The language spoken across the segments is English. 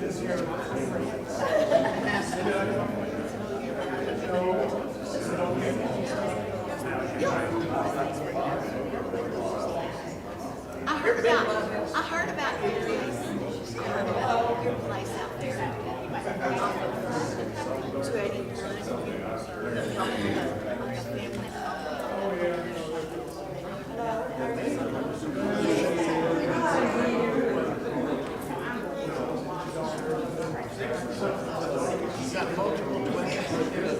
I heard about your place out there. Off of 281. He's got multiple questions.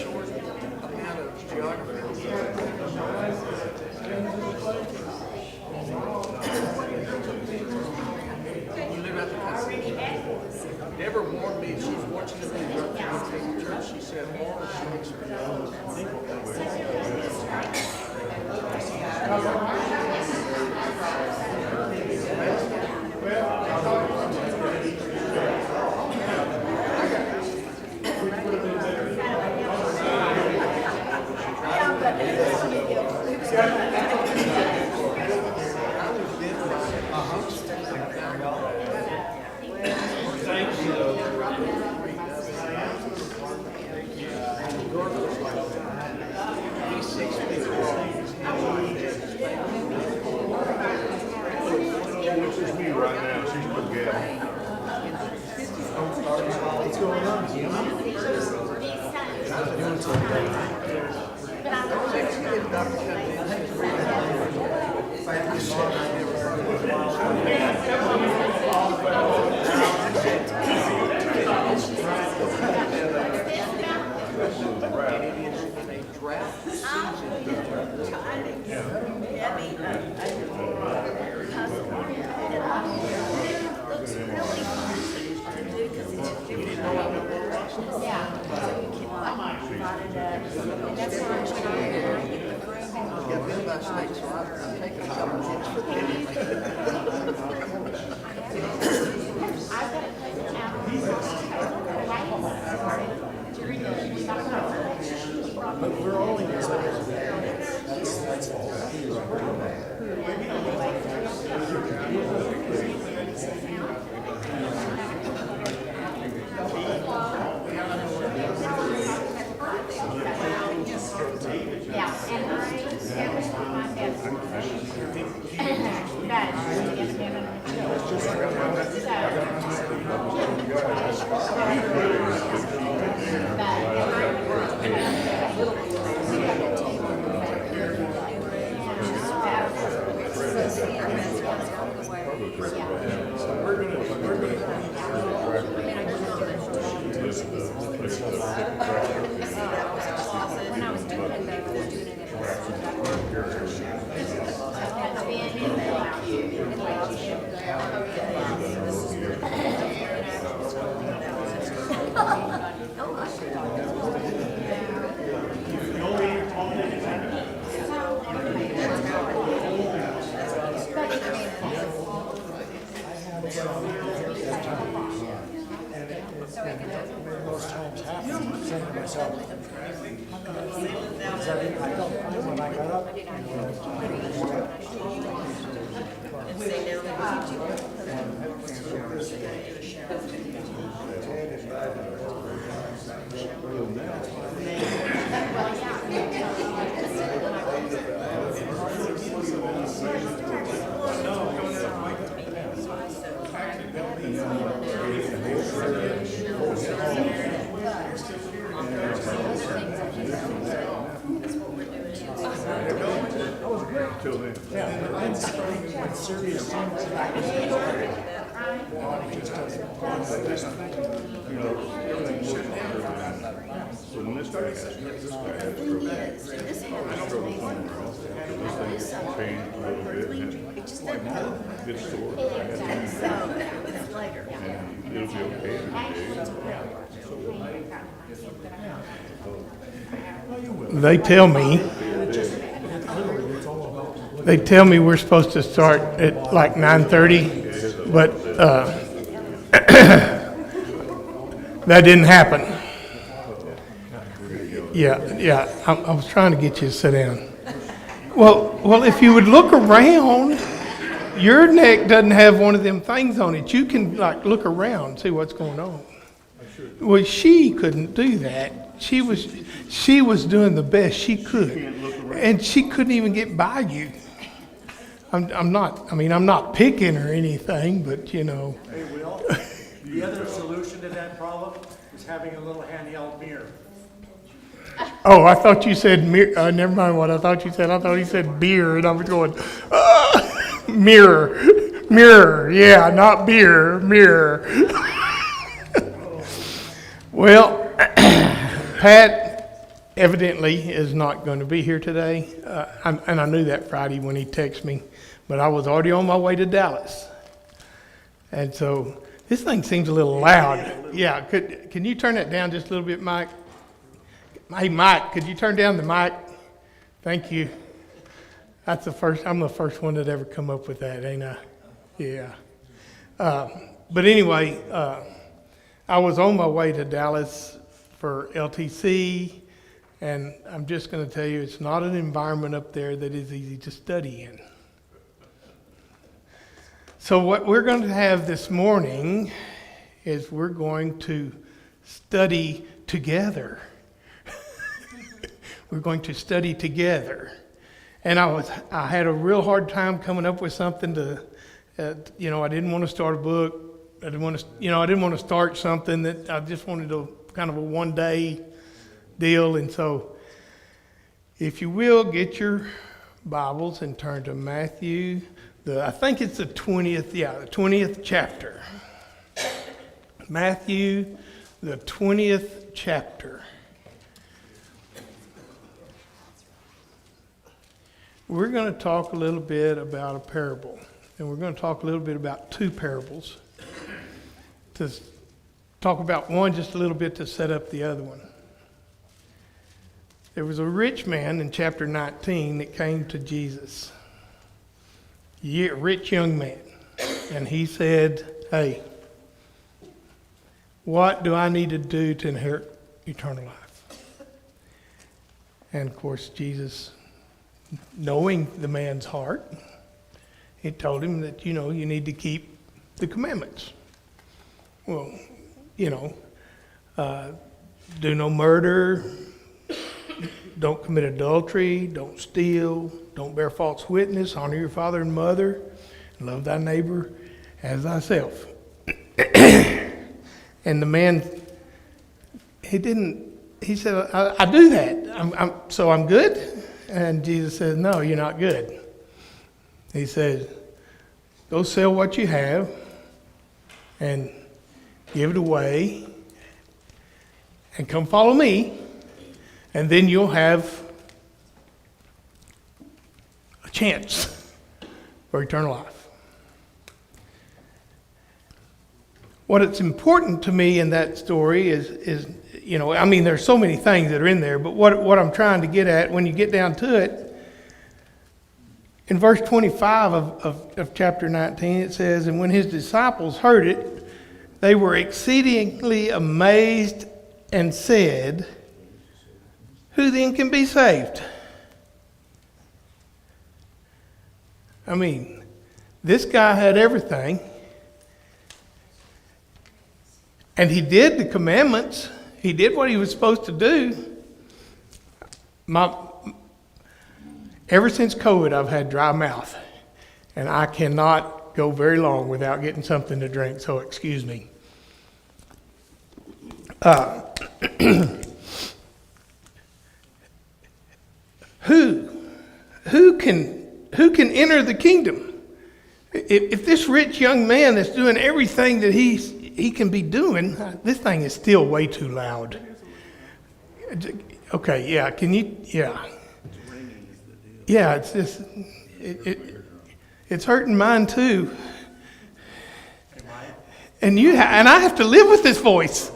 Short amount of geography. You live out the country. Deborah warned me she's watching the video from church. She said, "Oh, she makes This is me right now. She's my gal. What's going on, Jim? But we're all in this. That's all. Most times happen. Saying to myself, I felt fine when I got up. Till then. When serious things happen, the body just doesn't. You know, everything works better. So when this guy has trouble. I struggle somewhere else. This thing changed a little bit and it's sore. I had to use it. And it'll be okay in a day. They tell me we're supposed to start at like 9:30, but that didn't happen. Yeah, I was trying to get you to sit down. Well, if you would look around, Your neck doesn't have one of them things on it. You can like look around and see what's going on. Well, she couldn't do that. She was doing the best she could, and she couldn't even get by you. I'm not picking or anything, but you know. Hey, Will, the other solution to that problem is having a little handheld mirror. Oh, I thought you said mirror. Never mind what I thought you said. I thought he said beer, and I was going, mirror. Yeah, not beer, mirror. Well, Pat evidently is not going to be here today, and I knew that Friday when he texted me, but I was already on my way to Dallas, and so this thing seems a little loud. Yeah, can you turn that down just a little bit, Mike? Hey, Mike, could you turn down the mic? Thank you. I'm the first one that ever come up with that, ain't I? Yeah. But anyway, I was on my way to Dallas for LTC, and I'm just going to tell you, it's not an environment up there that is easy to study in. So what we're going to have this morning is we're going to study together. We're going to study together. And I had a real hard time coming up with something to, I didn't want to start a book. I didn't want to start something that I just wanted to kind of a one-day deal. And so, if you will, get your Bibles and turn to Matthew. I think it's the 20th chapter. Matthew, the 20th chapter. We're going to talk a little bit about a parable, and we're going to talk a little bit about two parables. To talk about one just a little bit to set up the other one. There was a rich man in chapter 19 that came to Jesus, a rich young man, and he said, "Hey, what do I need to do to inherit eternal life?" And of course, Jesus, knowing the man's heart, he told him that, you need to keep the commandments. Well, do no murder, don't commit adultery, don't steal, don't bear false witness, honor your father and mother, and love thy neighbor as thyself. And the man, he said, I do that, so I'm good? And Jesus says, no, you're not good. He says, go sell what you have and give it away and come follow me, and then you'll have a chance for eternal life. What is important to me in that story is there's so many things that are in there, but what I'm trying to get at, when you get down to it, in verse 25 of chapter 19, it says, "And when his disciples heard it, they were exceedingly amazed and said, 'Who then can be saved?'" This guy had everything, and he did the commandments. He did what he was supposed to do. Ever since COVID, I've had dry mouth, and I cannot go very long without getting something to drink, so excuse me. Who can enter the kingdom? If this rich young man that's doing everything that he can be doing, this thing is still way too loud. Okay, yeah, can you, yeah. Yeah, it's just, it's hurting mine too. And I have to live with this voice.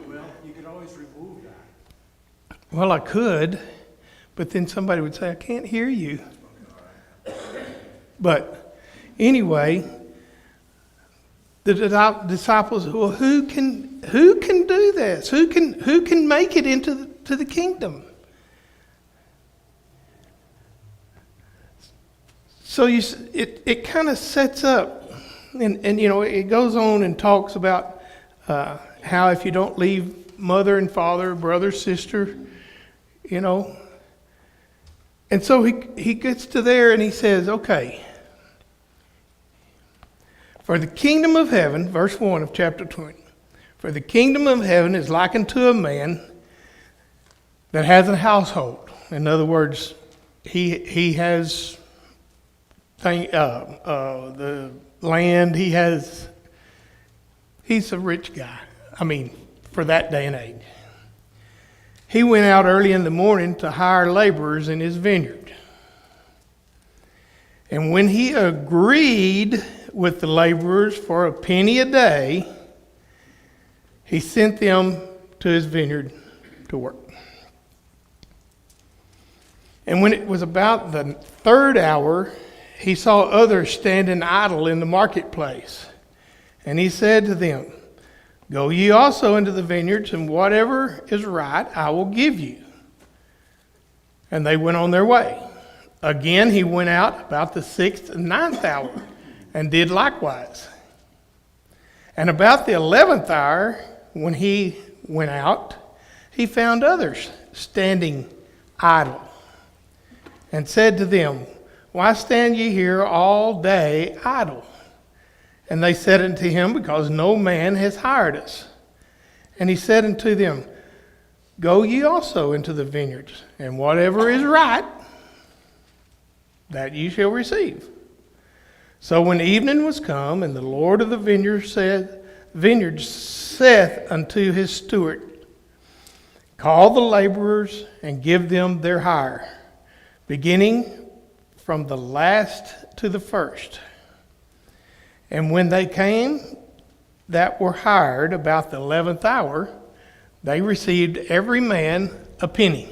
Well, you could always remove that. Well, I could, but then somebody would say, I can't hear you. But anyway, the disciples, well, who can do this? Who can make it into the kingdom? So it kind of sets up, and you know, it goes on and talks about how if you don't leave mother and father, brother, sister, you know. And so he gets to there and he says, okay, for the kingdom of heaven, verse 1 of chapter 20, for the kingdom of heaven is likened to a man that has a household. In other words, he has the land, he's a rich guy. I mean, for that day and age. He went out early in the morning to hire laborers in his vineyard. And when he agreed with the laborers for a penny a day, he sent them to his vineyard to work. And when it was about the third hour, he saw others standing idle in the marketplace. And he said to them, go ye also into the vineyards, and whatever is right I will give you. And they went on their way. Again he went out about the 6th and 9th hour, and did likewise. And about the 11th hour, when he went out, he found others standing idle, and said to them, why stand ye here all day idle? And they said unto him, because no man has hired us. And he said unto them, go ye also into the vineyards, and whatever is right, that ye shall receive. So when evening was come, and the Lord of the vineyard saith unto his steward, call the laborers, and give them their hire, beginning from the last to the first. And when they came that were hired about the 11th hour, they received every man a penny.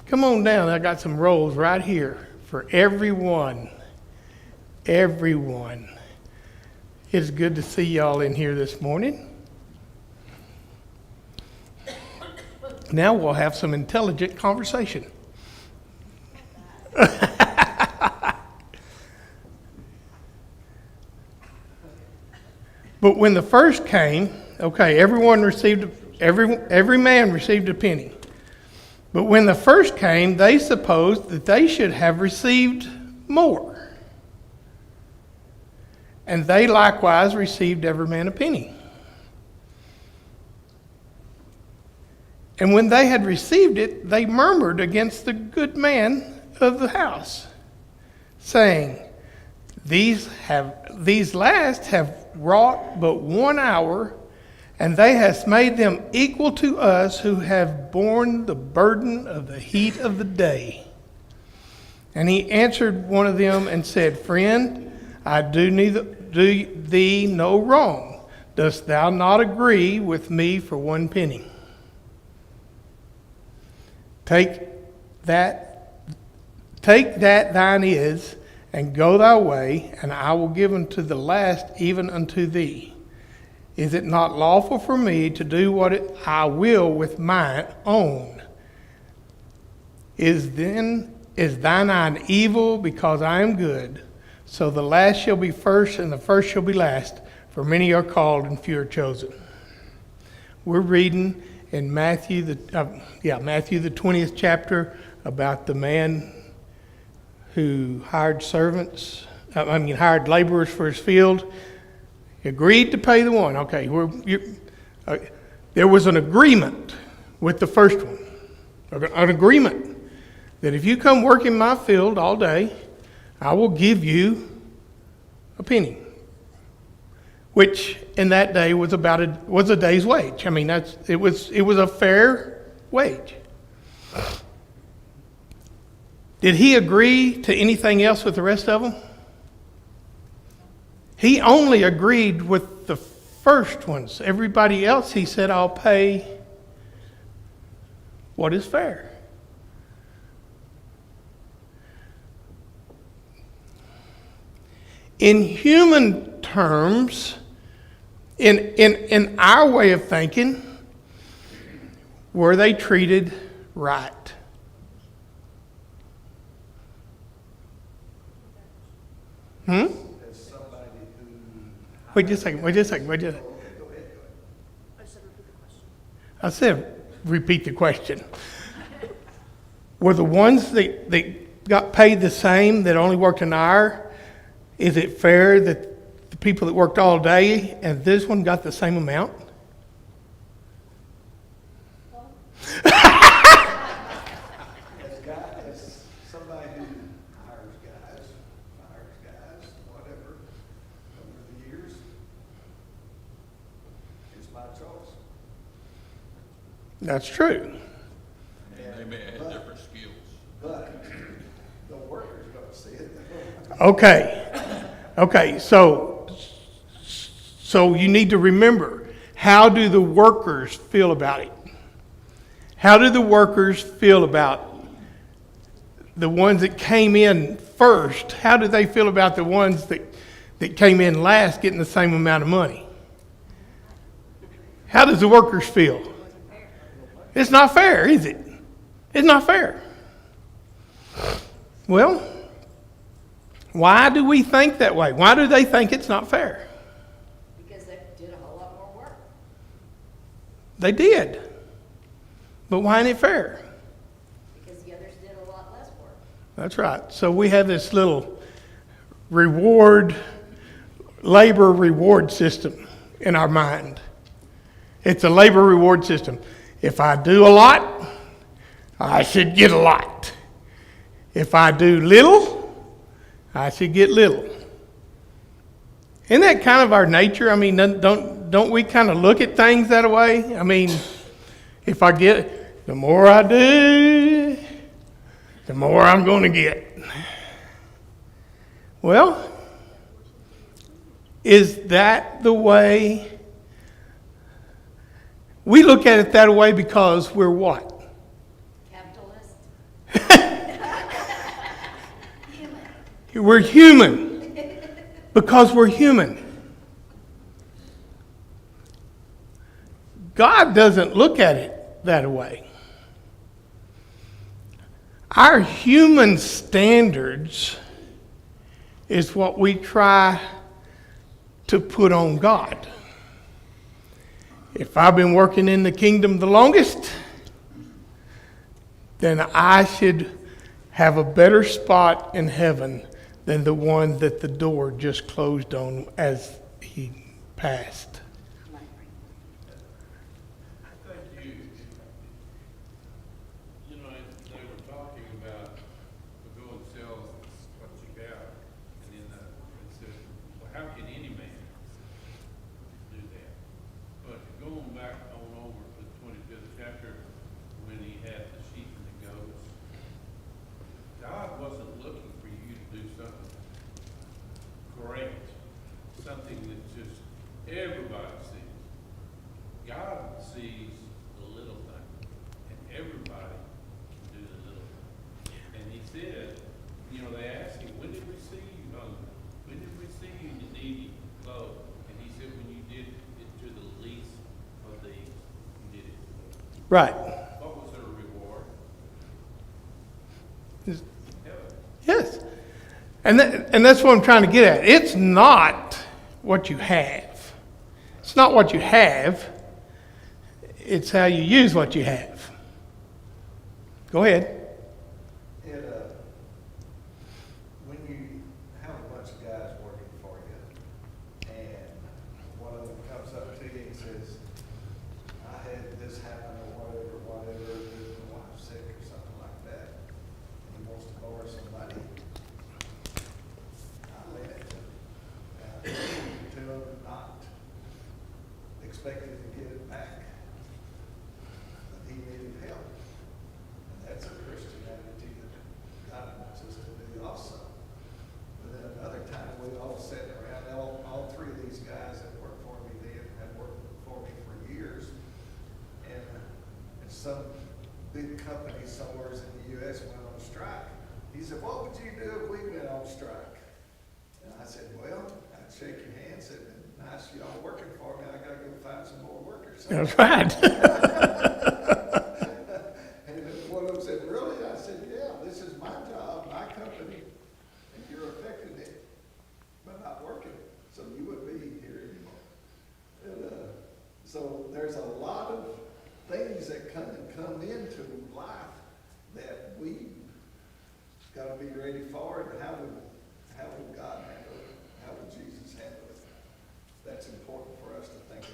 Come on down, I got some rolls right here for everyone. Everyone. It's good to see y'all in here this morning. Now we'll have some intelligent conversation. But when the first came, okay, every man received a penny. But when the first came, they supposed that they should have received more. And they likewise received every man a penny. And when they had received it, they murmured against the good man of the house, saying, These last have wrought but 1 hour, and they have made them equal to us who have borne the burden of the heat of the day. And he answered one of them and said, Friend, I do thee no wrong. Dost thou not agree with me for 1 penny? Take that thine is, and go thy way, and I will give unto the last even unto thee. Is it not lawful for me to do what I will with mine own? Is thine eye evil because I am good? So the last shall be first, and the first shall be last, for many are called and few are chosen. We're reading in Matthew the 20th chapter about the man who hired laborers for his field. He agreed to pay the one. Okay, there was an agreement with the first one. An agreement that if you come work in my field all day, I will give you a penny, which in that day was was a day's wage. I mean, it was a fair wage. Did he agree to anything else with the rest of them? He only agreed with the first ones. Everybody else, he said, I'll pay what is fair. In human terms, in our way of thinking, Were they treated right? Hmm? Wait just a second, wait just a second, wait just a second. I said, repeat the question. Were the ones that got paid the same that only worked an hour, is it fair that the people that worked all day and this one got the same amount? As somebody who hires guys, fires guys, whatever, over the years, it's my choice. That's true. And they may have different skills. But the worker's gonna see it. Okay, so you need to remember, how do the workers feel about it? How do the workers feel about the ones that came in first? How do they feel about the ones that came in last getting the same amount of money? How does the workers feel? It's not fair, is it? It's not fair. Well, why do we think that way? Why do they think it's not fair? Because they did a whole lot more work. They did. But why ain't it fair? Because the others did a lot less work. That's right. So we have this little labor reward system in our mind. It's a labor reward system. If I do a lot, I should get a lot. If I do little, I should get little. Isn't that kind of our nature? I mean, don't we kind of look at things that way? I mean, if I get, the more I do, the more I'm going to get. Well, is that the way? We look at it that way because we're what? Capitalist. We're human. Because we're human. God doesn't look at it that way. Our human standards is what we try to put on God. If I've been working in the kingdom the longest, then I should have a better spot in heaven than the one that the door just closed on as he passed. I think you know, they were talking about go and sell what you got, and then it said, well, how can any man do that? But going back on over to the 25th chapter, when he had the sheep and the goats, God wasn't looking for you to do something great, something that just everybody sees. God sees the little thing, and everybody can do the little thing. And he said, you know, they asked him, when did we see you hungry? When did we see you needy, clothes? And he said, when you did it to the least of these, you did it to me. Right. What was their reward? Is- Heaven. Yes. And that's what I'm trying to get at. It's not what you have. It's not what you have. It's how you use what you have. Go ahead. When you have a bunch of guys working for you, and one of them comes up to you and says, I had this happen or whatever, my wife's sick or something like that, and he wants to borrow some money, I lend it to him not expecting to get it back. But he needed help. And that's a Christian attitude that God wants us to do also. But then another time, we all sat around, all three of these guys that worked for me then had worked for me for years. And some big company somewhere in the U.S. went on strike. He said, what would you do if we went on strike? And I said, well, I'd shake your hand, said, nice y'all working for me, I gotta go find some more workers. That's right. gotta be ready for it, and how would God handle it? How would Jesus handle it? That's important for us to think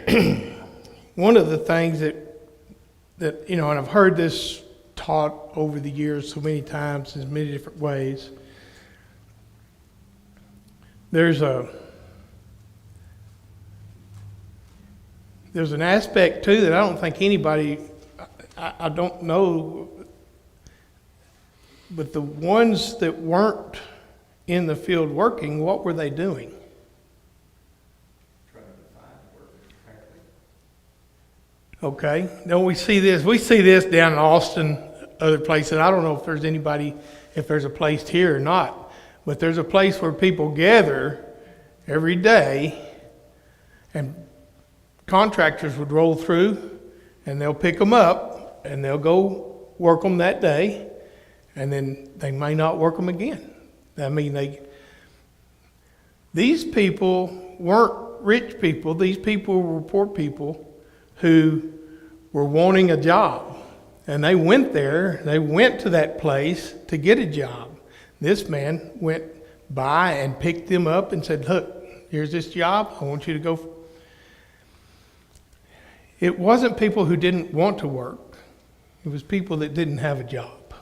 about. One of the things that and I've heard this taught over the years so many times in many different ways. There's an aspect too that I don't think anybody, I don't know, but the ones that weren't in the field working, what were they doing? Trying to define work, apparently. Okay, then we see this. We see this down in Austin, other places. I don't know if there's a place here or not, but there's a place where people gather every day, and contractors would roll through, and they'll pick them up, and they'll go work them that day, and then they may not work them again. I mean, these people weren't rich people. These people were poor people who were wanting a job. And they went to that place to get a job. This man went by and picked them up and said, look, here's this job. I want you to go. It wasn't people who didn't want to work. It was people that didn't have a job.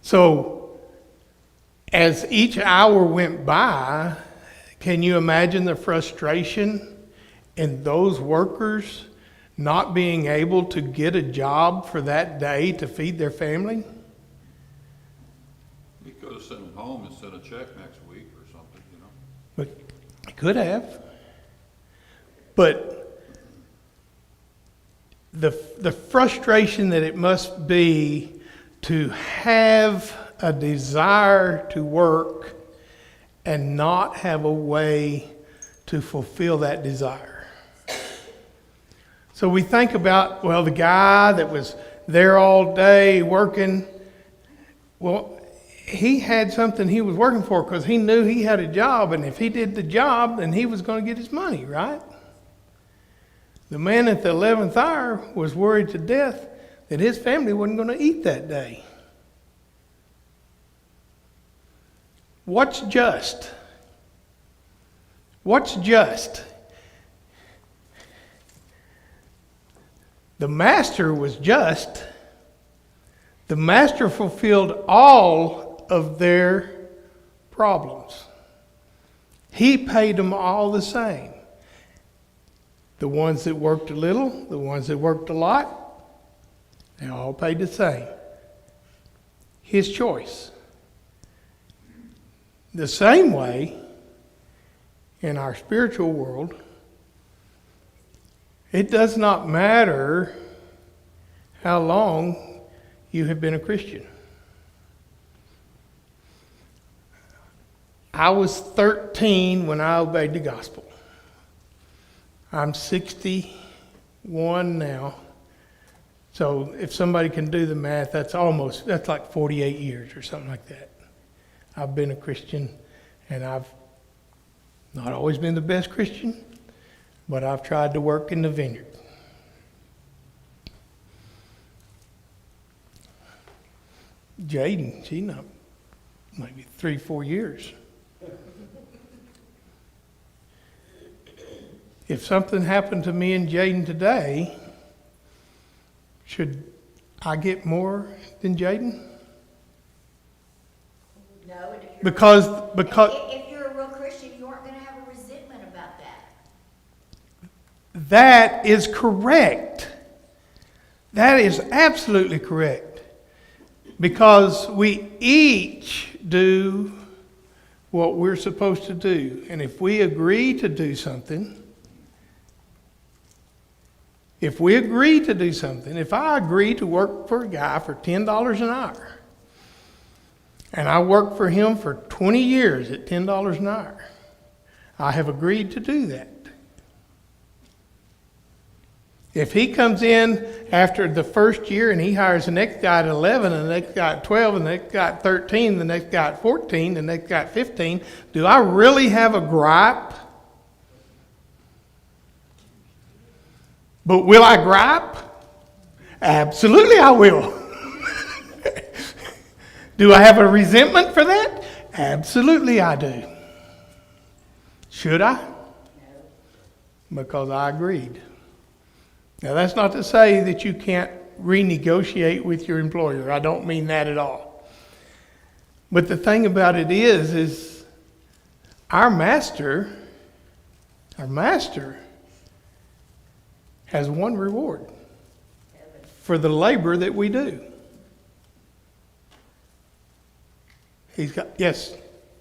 So, as each hour went by, can you imagine the frustration in those workers not being able to get a job for that day to feed their family? You could have sent them home and sent a check next week or something, But they could have. But the frustration that it must be to have a desire to work and not have a way to fulfill that desire. So we think about, the guy that was there all day working, he had something he was working for because he knew he had a job, and if he did the job, then he was going to get his money, right? The man at the 11th hour was worried to death that his family wasn't going to eat that day. What's just? What's just? The master was just. The master fulfilled all of their problems. He paid them all the same. The ones that worked a little, the ones that worked a lot, they all paid the same. His choice. The same way, in our spiritual world, it does not matter how long you have been a Christian. I was 13 when I obeyed the gospel. I'm 61 now. So if somebody can do the math, that's like 48 years or something like that. I've been a Christian, and I've not always been the best Christian, but I've tried to work in the vineyard. Jaden, she not maybe 3-4 years. If something happened to me and Jaden today, should I get more than Jaden? No, and if you're Because if you're a real Christian, you aren't going to have a resentment about that. that is correct. That is absolutely correct. Because we each do what we're supposed to do. And if we agree to do something, if I agree to work for a guy for $10 an hour, and I work for him for 20 years at $10 an hour, I have agreed to do that. If he comes in after the first year and he hires the next guy at 11, and the next guy at 12, and the next guy at 13, the next guy at 14, the next guy at 15, do I really have a gripe? But will I gripe? Absolutely I will. Do I have a resentment for that? Absolutely I do. Should I? Because I agreed. Now that's not to say that you can't renegotiate with your employer. I don't mean that at all. But the thing about it is our master has one reward for the labor that we do. He's got, yes.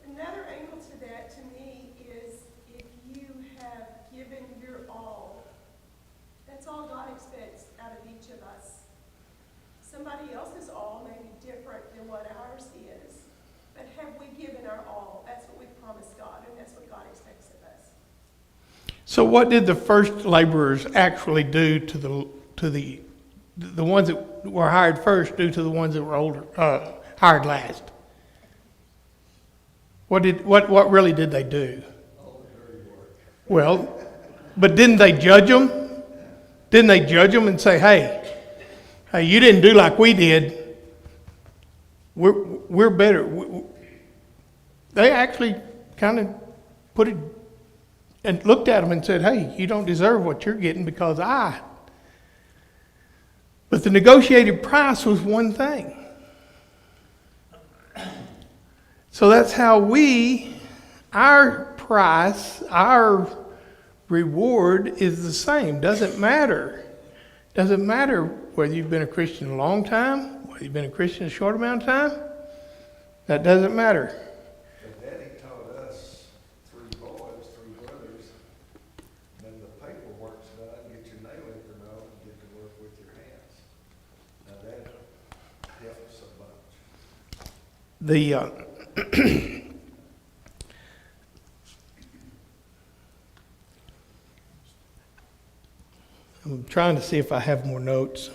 Another angle to that, to me, is if you have given your all, that's all God expects out of each of us. Somebody else's all may be different than what ours is, but have we given our all? That's what we promised God, and that's what God expects of us. So what did the first laborers actually do to the ones that were hired first do to the ones that were hired last? What really did they do? Well, but didn't they judge them? Didn't they judge them and say, hey, you didn't do like we did. We're better. They actually kind of put it and looked at them and said, hey, you don't deserve what you're getting because I. But the negotiated price was one thing. So that's how our price, our reward is the same. Doesn't matter. Doesn't matter whether you've been a Christian a long time, whether you've been a Christian a short amount of time. That doesn't matter. But Daddy taught us 3 boys, 3 brothers, when the paperwork's done, get your nail apron on and get to work with your hands. Now that helps so much. I'm trying to see if I have more notes.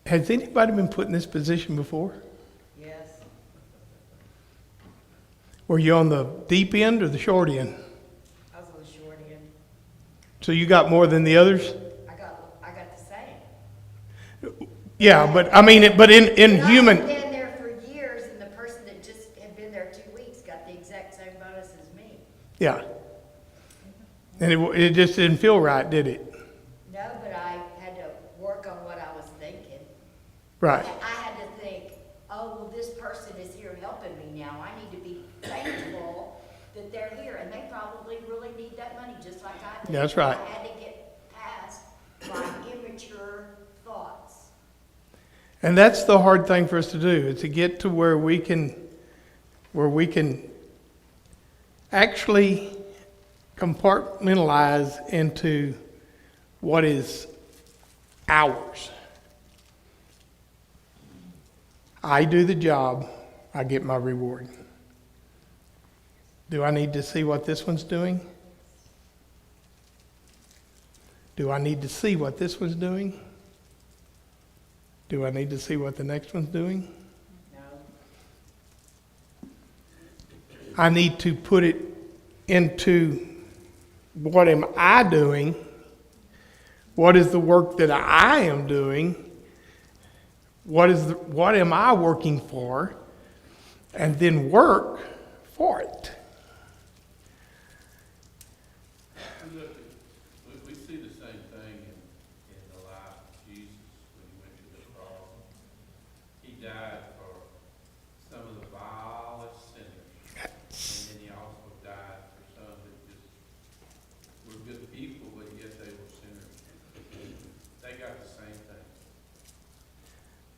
Has anybody been put in this position before? Yes. Were you on the deep end or the short end? I was on the short end. So you got more than the others? I got the same. Yeah, but I mean, but in But human. I've been there for years, and the person that just had been there 2 weeks got the exact same bonus as me. Yeah. And it just didn't feel right, did it? No, but I had to work on what I was thinking. Right. I had to think, oh, well, this person is here helping me now. I need to be thankful that they're here, and they probably really need that money just like I did. That's right. I had to get past my immature thoughts. And that's the hard thing for us to do, is to get to where we can actually compartmentalize into what is ours. I do the job, I get my reward. Do I need to see what this one's doing? Do I need to see what this one's doing? Do I need to see what the next one's doing? No. I need to put it into what am I doing? What is the work that I am doing? What am I working for? And then work for it. Look, we see the same thing in the life of Jesus when he went to the cross. He died for some of the vilest sinners. And then he also died for some that just were good people, but yet they were sinners. They got the same thing.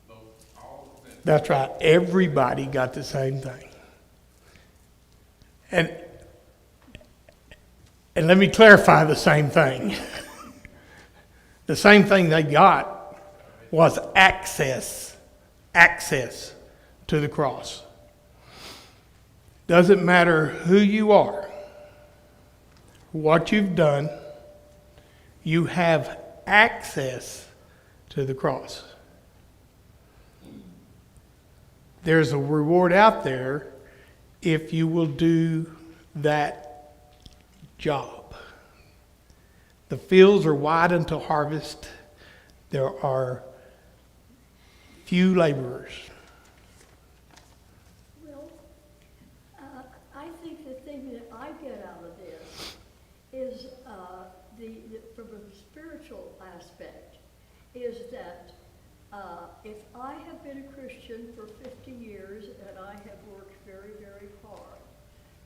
Both, all of them. That's right. Everybody got the same thing. And let me clarify the same thing. The same thing they got was access to the cross. Doesn't matter who you are, what you've done, you have access to the cross. there's a reward out there if you will do that job. The fields are wide unto harvest. There are few laborers. Well, I think the thing that I get out of this is from a spiritual aspect, is that if I have been a Christian for 50 years and I have worked very, very hard,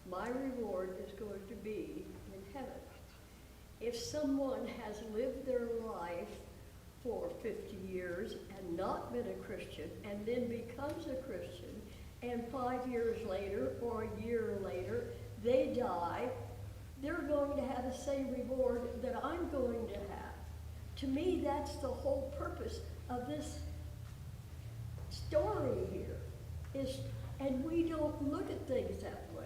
my reward is going to be in heaven. If someone has lived their life for 50 years and not been a Christian and then becomes a Christian, and 5 years later or a year later they die, they're going to have the same reward that I'm going to have. To me, that's the whole purpose of this story here, and we don't look at things that way.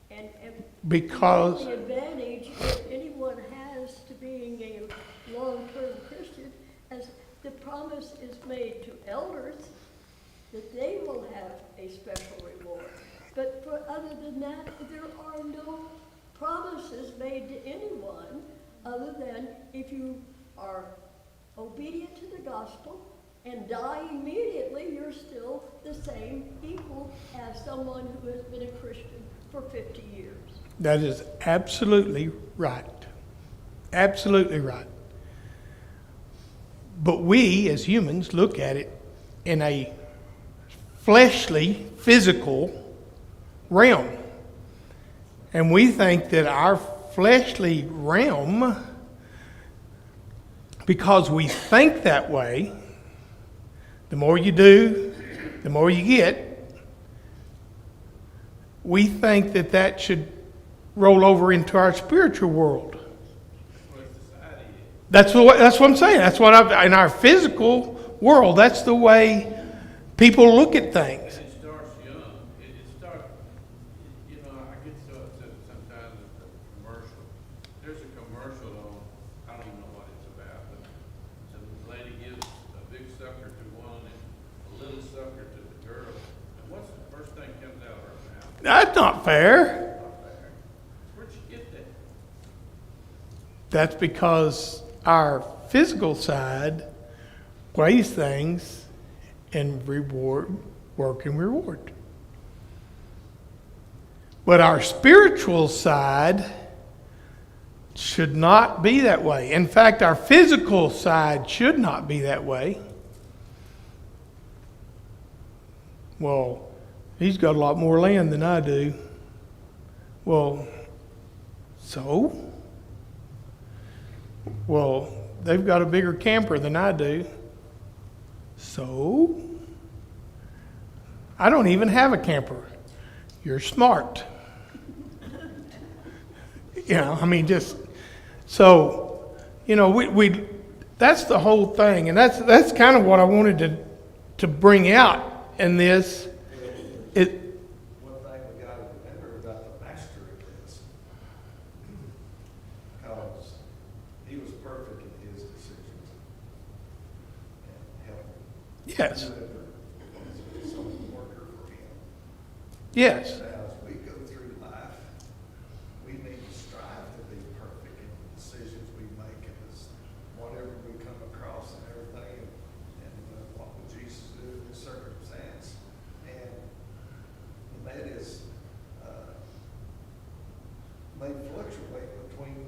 And Because the advantage that anyone has to being a long-term Christian, as the promise is made to elders, that they will have a special reward. But for other than that, there are no promises made to anyone other than if you are obedient to the gospel and die immediately, you're still the same equal as someone who has been a Christian for 50 years. that is absolutely right. Absolutely right. But we, as humans, look at it in a fleshly, physical realm. And we think that our fleshly realm, because we think that way, the more you do, the more you get, we think that that should roll over into our spiritual world. That's what I'm saying. That's what in our physical world, that's the way people look at things. And it starts young. It starts, you know, I get so upset sometimes at the commercial. There's a commercial on, I don't even know what it's about, but the lady gives a big sucker to one and a little sucker to the girl. And what's the first thing that comes out of her mouth? That's not fair. Not fair. Where'd you get that? That's because our physical side weighs things in work and reward. But our spiritual side should not be that way. In fact, our physical side should not be that way. Well, he's got a lot more land than I do. Well, so? Well, they've got a bigger camper than I do. So? I don't even have a camper. You're smart. You know, I mean, just, so, you know, we that's the whole thing. And that's kind of what I wanted to bring out in this. One thing we gotta remember about the master of this, because he was perfect in his decisions and helped Yes. whoever was some worker for him. Yes. Now, as we go through life, we need to strive to be perfect in the decisions we make and whatever we come across and everything, and what would Jesus do in this circumstance? And that is, may fluctuate between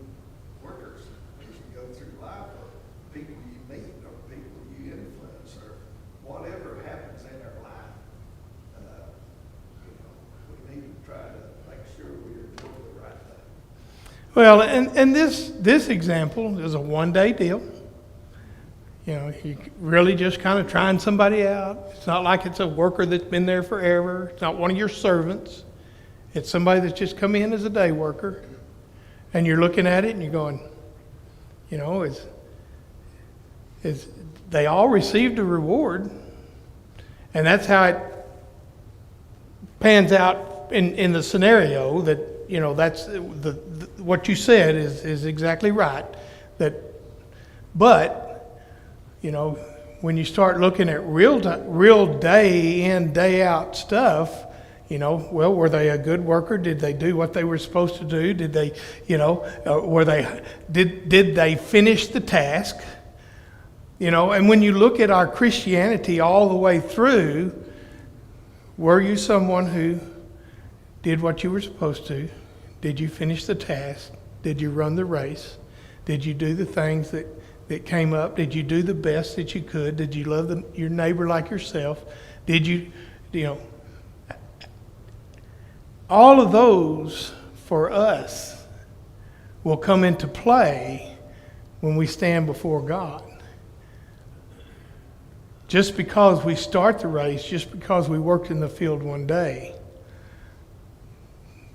workers as you go through life, or people you meet, or people you influence, or whatever happens in our life. You know, we need to try to make sure we are doing the right thing. Well, and this example is a one-day deal. You know, you really just kind of trying somebody out. It's not like it's a worker that's been there forever. It's not one of your servants. It's somebody that's just come in as a day worker. And you're looking at it and you're going, you know, is they all received a reward. And that's how it pans out in the scenario that, you know, that's what you said is exactly right. But, you know, when you start looking at real day in, day out stuff, well, were they a good worker? Did they do what they were supposed to do? Did they, did they finish the task? And when you look at our Christianity all the way through, were you someone who did what you were supposed to? Did you finish the task? Did you run the race? Did you do the things that came up? Did you do the best that you could? Did you love your neighbor like yourself? Did you, all of those for us will come into play when we stand before God. Just because we start the race, just because we worked in the field one day,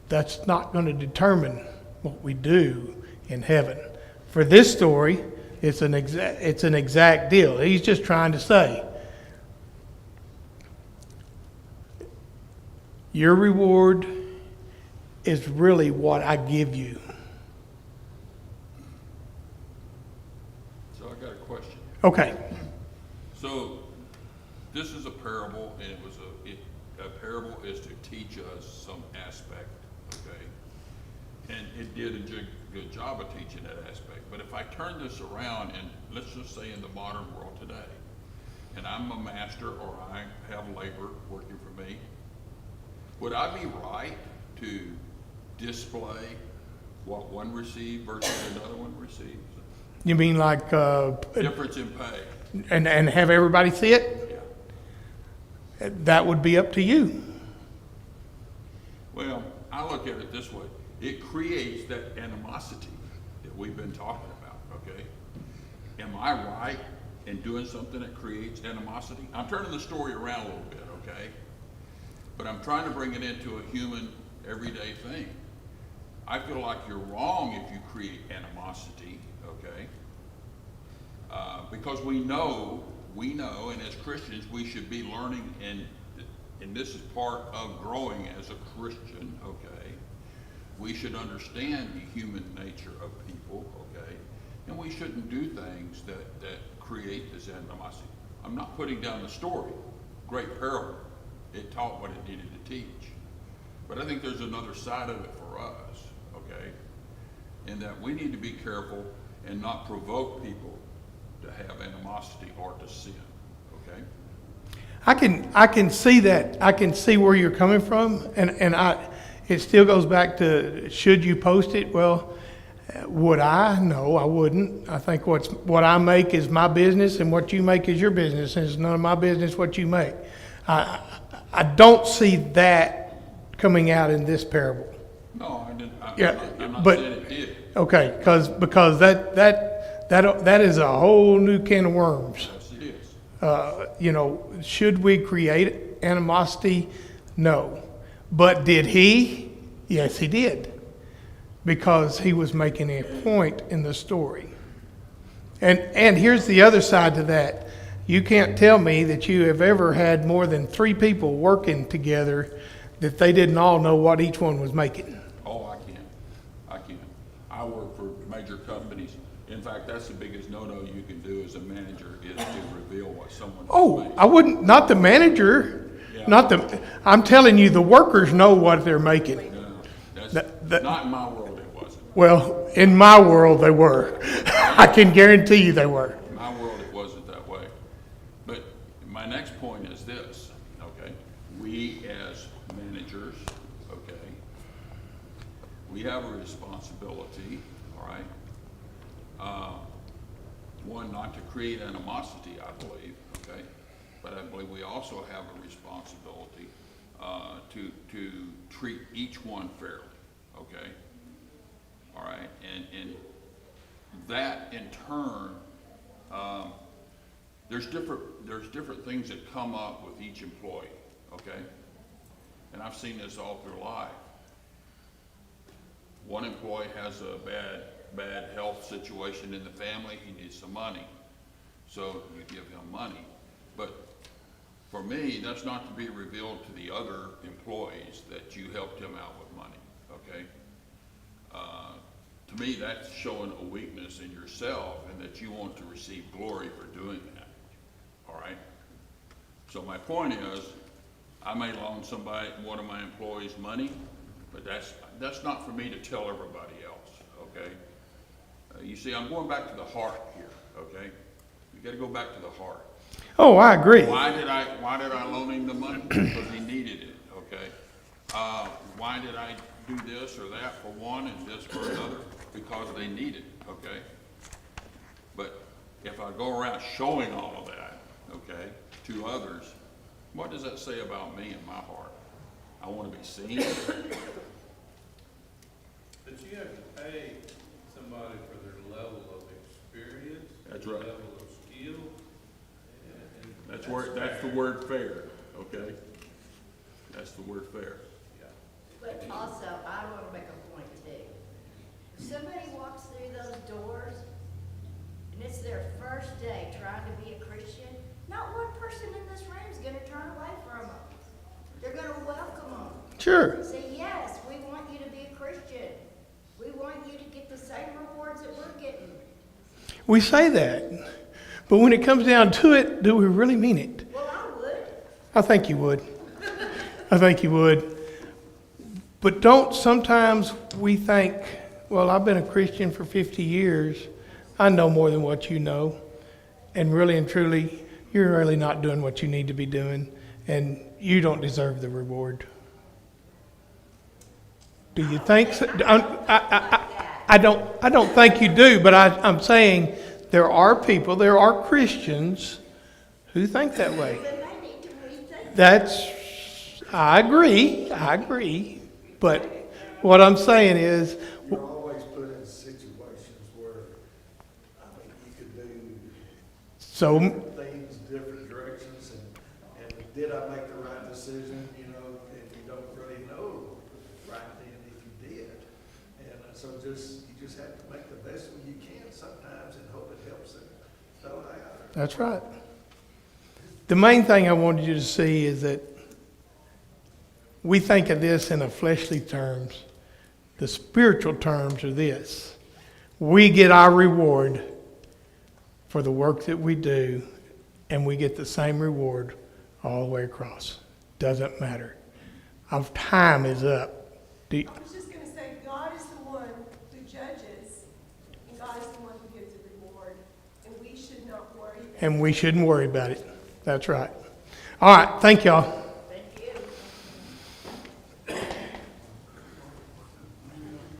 that's not going to determine what we do in heaven. For this story, it's an exact deal. He's just trying to say, your reward is really what I give you. So I got a question. Okay. So this is a parable, and a parable is to teach us some aspect, okay? And it did a good job of teaching that aspect. But if I turn this around, and let's just say in the modern world today, and I'm a master or I have labor working for me, would I be right to display what one received versus another one receives? You mean like Difference in pay. and have everybody see it? Yeah. That would be up to you. Well, I look at it this way. It creates that animosity that we've been talking about, okay? Am I right in doing something that creates animosity? I'm turning the story around a little bit, okay? But I'm trying to bring it into a human, everyday thing. I feel like you're wrong if you create animosity, okay? Because we know, and as Christians, we should be learning, and this is part of growing as a Christian, okay? We should understand the human nature of people, okay? And we shouldn't do things that create this animosity. I'm not putting down the story. Great parable. It taught what it needed to teach. But I think there's another side of it for us, okay? In that we need to be careful and not provoke people to have animosity or to sin, okay? I can see that. I can see where you're coming from, and it still goes back to, should you post it? Well, would I? No, I wouldn't. I think what I make is my business, and what you make is your business, and it's none of my business what you make. I don't see that coming out in this parable. No, I didn't. I'm not but saying it did. okay, because that is a whole new can of worms. Yes, it is. Should we create animosity? No. But did he? Yes, he did. Because he was making a point in the story. And here's the other side to that. You can't tell me that you have ever had more than 3 people working together that they didn't all know what each one was making. Oh, I can. I work for major companies. In fact, that's the biggest no-no you can do as a manager is to reveal what someone Oh, makes. I wouldn't, not the manager, Yeah. I'm telling you, the workers know what they're making. No, that's That- not in my world. It wasn't. Well, in my world, they were. I can guarantee you they were. In my world, it wasn't that way. But my next point is this, okay? We as managers, okay, we have a responsibility, all right? One, not to create animosity, I believe, okay? But I believe we also have a responsibility to treat each one fairly, okay? All right, and that in turn, there's different things that come up with each employee, okay? And I've seen this all through life. One employee has a bad health situation in the family, he needs some money. So you give him money. But for me, that's not to be revealed to the other employees that you helped him out with money, okay? To me, that's showing a weakness in yourself and that you want to receive glory for doing that. all right? So my point is, I may loan somebody, one of my employees money, but that's not for me to tell everybody else, okay? You see, I'm going back to the heart here, okay? You gotta go back to the heart. Oh, I agree. Why did I loan him the money? Because he needed it, okay? Why did I do this or that for one and this for another? Because they need it, okay? But if I go around showing all of that, okay, to others, what does that say about me and my heart? I want to be seen. But you have to pay somebody for their level of experience. That's right. Level of skill. And That's the word fair, okay? That's the word fair. But also, I want to make a point too. If somebody walks through those doors and it's their first day trying to be a Christian, not one person in this room is going to turn away from them. They're going to welcome them. Sure. Say, yes, we want you to be a Christian. We want you to get the same rewards that we're getting. We say that. But when it comes down to it, do we really mean it? Well, I would. I think you would. I think you would. But don't sometimes we think, well, I've been a Christian for 50 years. I know more than what you know. And really and truly, you're really not doing what you need to be doing. And you don't deserve the reward. Do you think so? I don't think you do, but I'm saying there are people, there are Christians who think that way. I agree. But what I'm saying is, You're always put in situations where, I mean, you could do so things, different directions, and did I make the right decision, you know, and you don't really know right then if you did. And so you just have to make the best one you can sometimes and hope it helps the fellow out. that's right. The main thing I wanted you to see is that we think of this in a fleshly terms. The spiritual terms are this. We get our reward for the work that we do, and we get the same reward all the way across. Doesn't matter. Our time is up. I was just going to say, God is the one who judges, and God is the one who gives the reward, and we should not worry about it. And we shouldn't worry about it. That's right. All right. Thank y'all.